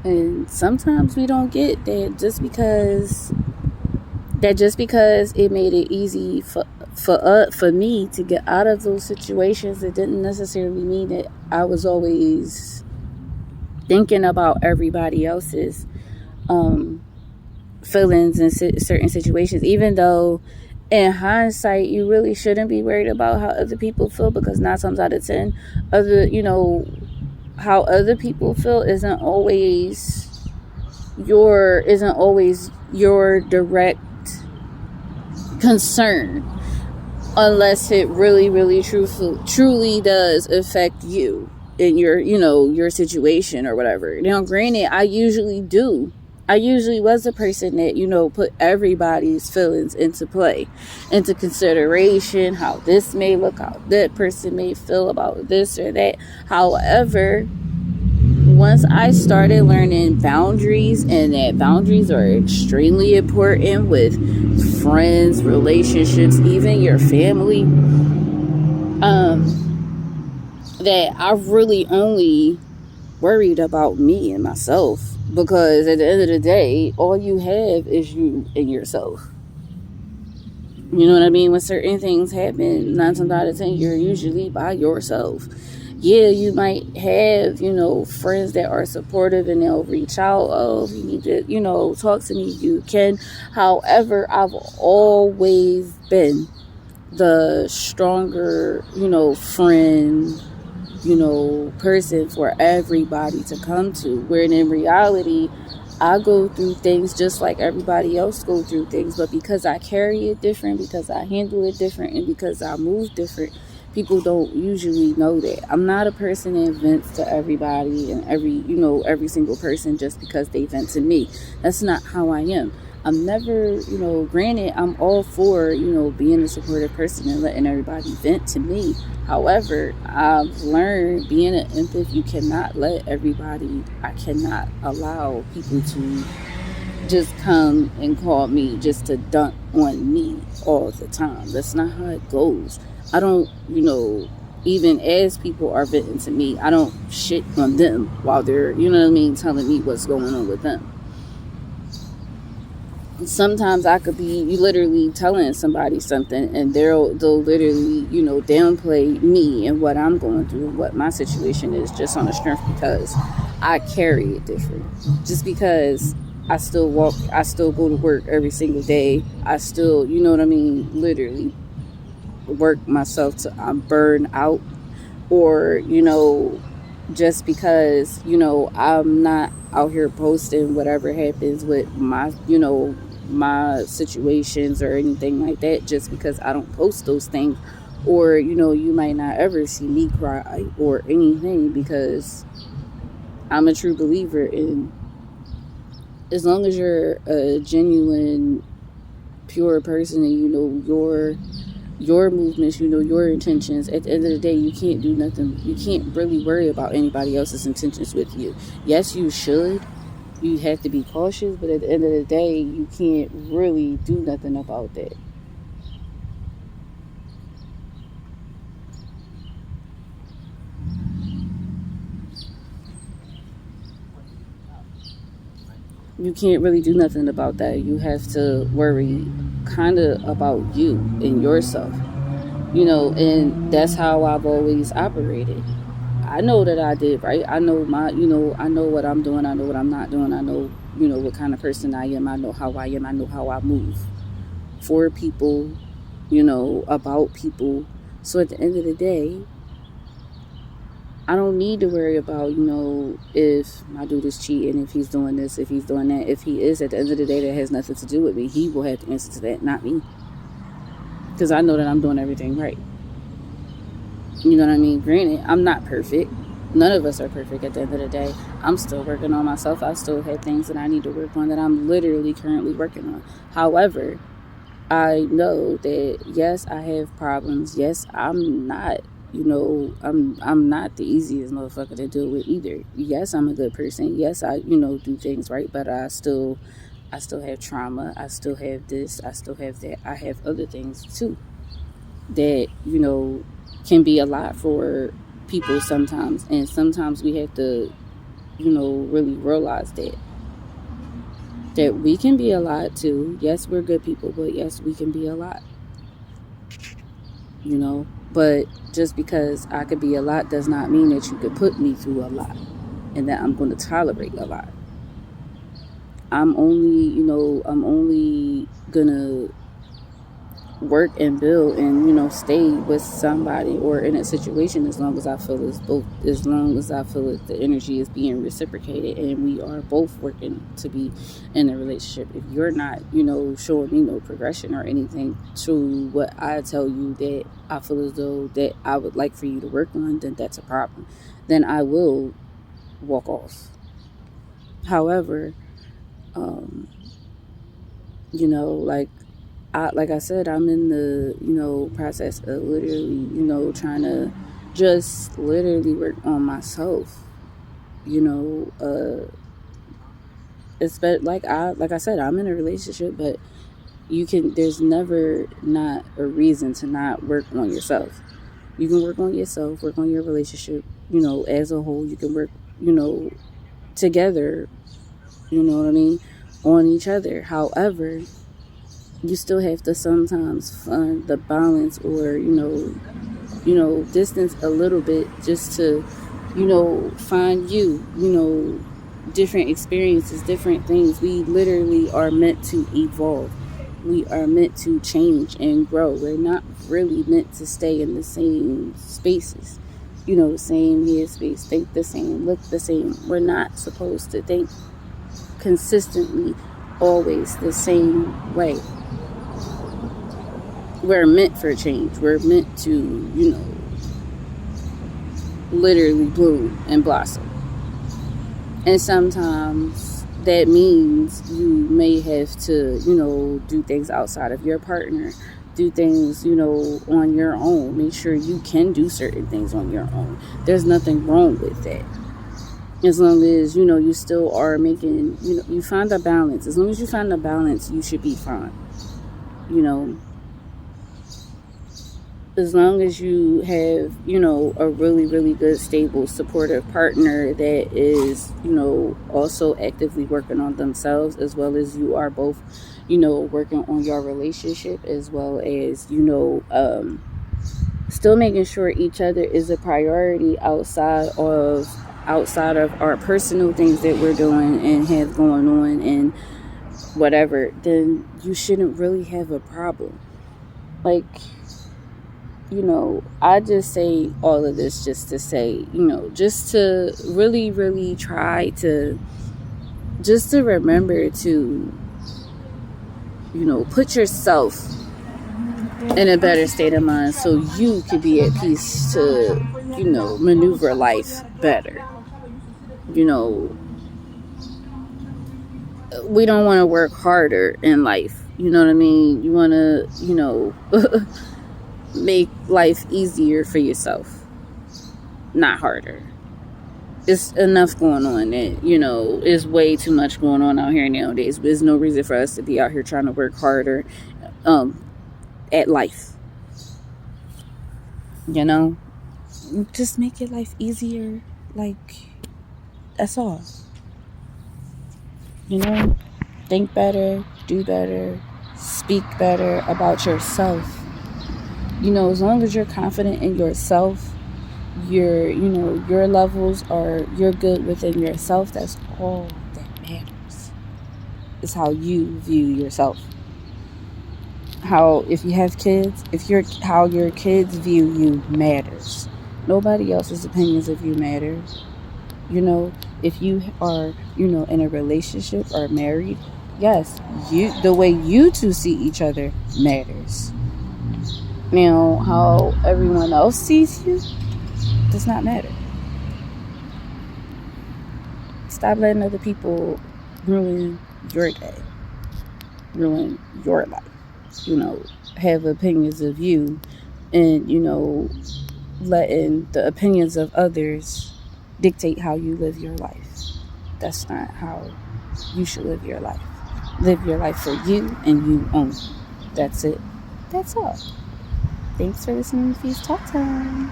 And sometimes we don't get that just because it made it easy for me to get out of those situations, it didn't necessarily mean that I was always thinking about everybody else's um, feelings in certain situations. Even though, in hindsight, you really shouldn't be worried about how other people feel, because 9 times out of 10, how other people feel isn't always your direct concern, unless it really truly does affect you in your situation or whatever. Now, granted, I usually was the person that put everybody's feelings into play, into consideration, how this may look, how that person may feel about this or that. However, once I started learning boundaries, and that boundaries are extremely important with friends, relationships, even your family, that I really only worried about me and myself, because at the end of the day, all you have is you and yourself. You know what I mean? When certain things happen, 9 times out of 10, you're usually by yourself. Yeah, you might have, friends that are supportive and they'll reach out. Oh, if you need to, talk to me, you can. However, I've always been the stronger, friend, person for everybody to come to. Where in reality, I go through things just like everybody else go through things, but because I carry it different, because I handle it different, and because I move different, people don't usually know that. I'm not a person that vents to everybody and every single person just because they vent to me. That's not how I am. I'm never, granted, I'm all for, being a supportive person and letting everybody vent to me. However, I've learned, being an empath, you cannot I cannot allow people to just come and call me just to dump on me all the time. That's not how it goes. I don't, even as people are venting to me, I don't shit on them while they're, telling me what's going on with them. Sometimes I could be literally telling somebody something, and they'll literally downplay me and what I'm going through, what my situation is, just on the strength because I carry it different. Just because I still go to work every single day. I still, literally work myself to I'm burned out, or just because I'm not out here posting whatever happens with my situations or anything like that, just because I don't post those things. Or you might not ever see me cry or anything, because I'm a true believer in, as long as you're a genuine, pure person, and your movements, your intentions, at the end of the day, you can't do nothing. You can't really worry about anybody else's intentions with you. Yes, you should. You have to be cautious, but at the end of the day, you can't really do nothing about that. You can't really do nothing about that. You have to worry kind of about you and yourself, and that's how I've always operated. I know that I did right. I know I know what I'm doing. I know what I'm not doing. I know, what kind of person I am. I know how I am. I know how I move for people, about people. So at the end of the day, I don't need to worry about, if my dude is cheating, if he's doing this, if he's doing that. If he is, at the end of the day, that has nothing to do with me. He will have to answer to that, not me. Because I know that I'm doing everything right. You know what I mean? Granted, I'm not perfect. None of us are perfect at the end of the day. I'm still working on myself. I still have things that I need to work on, that I'm literally currently working on. However, I know that yes, I have problems. Yes, I'm not, I'm not the easiest motherfucker to deal with either. Yes, I'm a good person. Yes, I, do things right, but I still have trauma. I still have this. I still have that. I have other things too that, can be a lot for people sometimes. And sometimes we have to really realize that we can be a lot too. Yes, we're good people, but yes, we can be a lot. But just because I could be a lot does not mean that you could put me through a lot and that I'm going to tolerate a lot. I'm only gonna work and build and stay with somebody or in a situation as long as I feel that the energy is being reciprocated and we are both working to be in a relationship. If you're not showing me no progression or anything to what I tell you that I feel as though that I would like for you to work on, then that's a problem. Then I will walk off. However, like I said, I'm in the process of literally trying to just literally work on myself. It's like I said, I'm in a relationship, but there's never not a reason to not work on yourself. You can work on yourself, work on your relationship, as a whole. You can work, together, what I mean, on each other. However, you still have to sometimes find the balance or distance a little bit just to find different experiences, different things. We literally are meant to evolve. We are meant to change and grow. We're not really meant to stay in the same spaces, same headspace, think the same, look the same. We're not supposed to think consistently always the same way. We're meant for change. We're meant to, literally bloom and blossom. And sometimes that means you may have to, do things outside of your partner, do things, on your own. Make sure you can do certain things on your own. There's nothing wrong with that. As long as, you still are making, you find a balance. As long as you find a balance, you should be fine. As long as you have, a really, really good, stable, supportive partner that is, also actively working on themselves, as well as you are both, working on your relationship, as well as, still making sure each other is a priority outside of our personal things that we're doing and have going on and whatever, then you shouldn't really have a problem. Like, I just say all of this just to say, just to really, really try to just to remember to, put yourself in a better state of mind so you can be at peace to, maneuver life better. We don't want to work harder in life. You know what I mean? You want to, make life easier for yourself, not harder. It's enough going on that, it's way too much going on out here nowadays. There's no reason for us to be out here trying to work harder at life. Just make your life easier. Like, that's all. Think better, do better, speak better about yourself. As long as you're confident in yourself, your levels you're good within yourself, that's all that matters. Is how you view yourself. If you have kids, how your kids view you matters. Nobody else's opinions of you matters. If you are, in a relationship or married, yes, the way you two see each other matters. Now, how everyone else sees you does not matter. Stop letting other people ruin your day, ruin your life. Have opinions of you and, letting the opinions of others dictate how you live your life. That's not how you should live your life. Live your life for you and you only. That's it. That's all. Thanks for listening to Feast Talk Time.